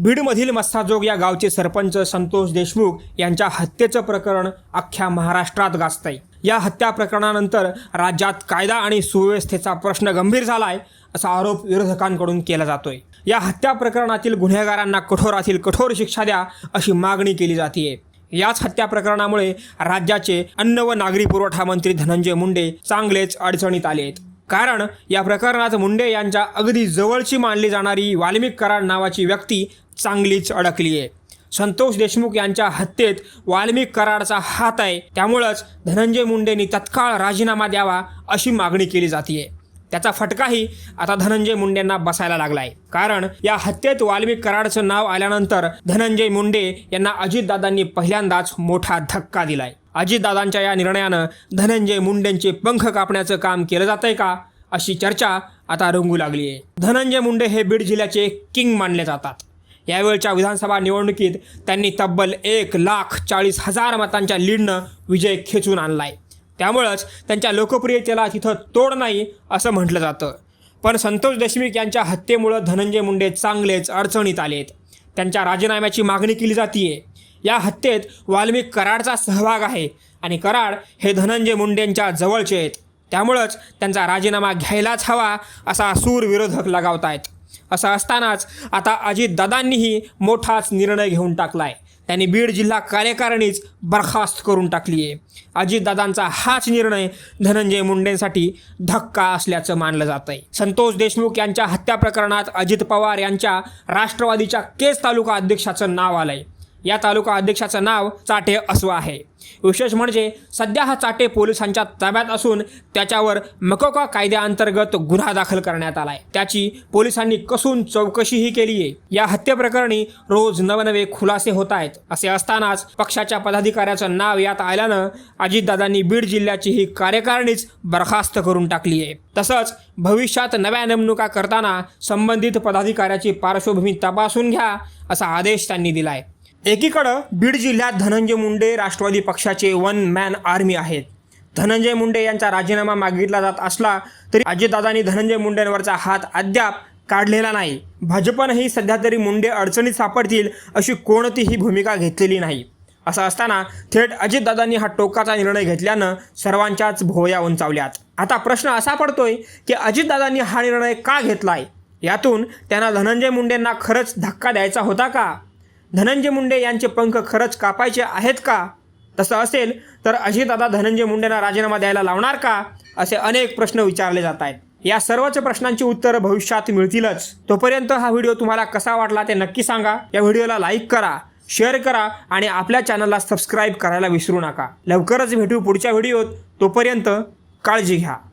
बीडमधील मस्साजोग या गावचे सरपंच संतोष देशमुख यांच्या हत्येचं प्रकरण अख्ख्या महाराष्ट्रात गाजतंय। या हत्या प्रकरणानंतर राज्यात कायदा आणि सुव्यवस्थेचा प्रश्न गंभीर झालाय असा आरोप विरोधकांकडून केला जातोय। या हत्या प्रकरणातील गुन्हेगारांना कठोरातील कठोर शिक्षा द्या अशी मागणी केली जाते। याच हत्या प्रकरणामुळे राज्याचे अन्न व नागरी पुरवठा मंत्री धनंजय मुंडे चांगलेच अडचणीत आले आहेत। कारण या प्रकरणात मुंडे यांच्या अगदी जवळची मानली जाणारी वाल्मिक कराड नावाची व्यक्ती चांगलीच अडकली आहे। संतोष देशमुख यांच्या हत्येत वाल्मिक कराडचा हात आहे, त्यामुळेच धनंजय मुंडेंनी तत्काळ राजीनामा द्यावा अशी मागणी केली जाते। त्याचा फटकाही आता धनंजय मुंडेंना बसायला लागलाय। कारण या हत्येत वाल्मिक कराडचं नाव आल्यानंतर धनंजय मुंडे यांना अजितदादांनी पहिल्यांदाच मोठा धक्का दिलाय। अजितदादांच्या या निर्णयानं धनंजय मुंडेंचे पंख कापण्याचं काम केलं जातंय का अशी चर्चा आता रंगू लागली आहे। धनंजय मुंडे हे बीड जिल्ह्याचे किंग मानले जातात। यावेळच्या विधानसभा निवडणुकीत त्यांनी तब्बल 1,40,000 मतांच्या लीडनं विजय खेचून आणलाय। त्यामुळंच त्यांच्या लोकप्रियतेला तिथं तोड नाही असं म्हटलं जातं। पण संतोष देशमुख यांच्या हत्येमुळं धनंजय मुंडे चांगलेच अडचणीत आलेत। त्यांच्या राजीनाम्याची मागणी केली जातीये। या हत्येत वाल्मिक कराडचा सहभाग आहे आणि कराड हे धनंजय मुंडेंच्या जवळचे आहेत। त्यामुळंच त्यांचा राजीनामा घ्यायलाच हवा असा सूर विरोधक लगावतायत। असं असतानाच आता अजितदादांनीही मोठाच निर्णय घेऊन टाकलाय। त्यांनी बीड जिल्हा कार्यकारिणीच बरखास्त करून टाकली आहे। अजितदादांचा हाच निर्णय धनंजय मुंडेंसाठी धक्का असल्याचं मानलं जात आहे। संतोष देशमुख यांच्या हत्या प्रकरणात अजित पवार यांच्या राष्ट्रवादीच्या केज तालुका अध्यक्षाचं नाव आलंय। या तालुका अध्यक्षाचं नाव चाटे अस्वा आहे। विशेष म्हणजे सध्या हा चाटे पोलिसांच्या ताब्यात असून त्याच्यावर मकोका कायद्याअंतर्गत गुन्हा दाखल करण्यात आलाय। त्याची पोलिसांनी कसून चौकशीही केली आहे। या हत्येप्रकरणी रोज नवनवे खुलासे होत आहेत। असे असतानाच पक्षाच्या पदाधिकाऱ्याचं नाव यात आल्यानं अजितदादांनी बीड जिल्ह्याची ही कार्यकारिणीच बरखास्त करून टाकली आहे। तसंच भविष्यात नव्या नेमणुका करताना संबंधित पदाधिकाऱ्याची पार्श्वभूमी तपासून घ्या असा आदेश त्यांनी दिलाय। एकीकडं बीड जिल्ह्यात धनंजय मुंडे राष्ट्रवादी पक्षाचे वन मॅन आर्मी आहेत। धनंजय मुंडे यांचा राजीनामा मागितला जात असला तरी अजितदादांनी धनंजय मुंडेंवरचा हात अद्याप काढलेला नाही। भाजपनंही सध्या तरी मुंडे अडचणीत सापडतील अशी कोणतीही भूमिका घेतलेली नाही। असं असताना थेट अजितदादांनी हा टोकाचा निर्णय घेतल्यानं सर्वांच्याच भोवया उंचावल्यात। आता प्रश्न असा पडतोय की अजितदादांनी हा निर्णय का घेतलाय? यातून त्यांना धनंजय मुंडेंना खरंच धक्का द्यायचा होता का? धनंजय मुंडे यांचे पंख खरंच कापायचे आहेत का? तसं असेल तर अजितदादा धनंजय मुंडेंना राजीनामा द्यायला लावणार का? असे अनेक प्रश्न विचारले जात आहेत। या सर्वच प्रश्नांची उत्तरं भविष्यात मिळतीलच। तोपर्यंत हा व्हिडिओ तुम्हाला कसा वाटला ते नक्की सांगा। या व्हिडिओला लाईक करा, शेअर करा आणि आपल्या चॅनलला सबस्क्राईब करायला विसरू नका। लवकरच भेटू पुढच्या व्हिडिओत। तोपर्यंत काळजी घ्या।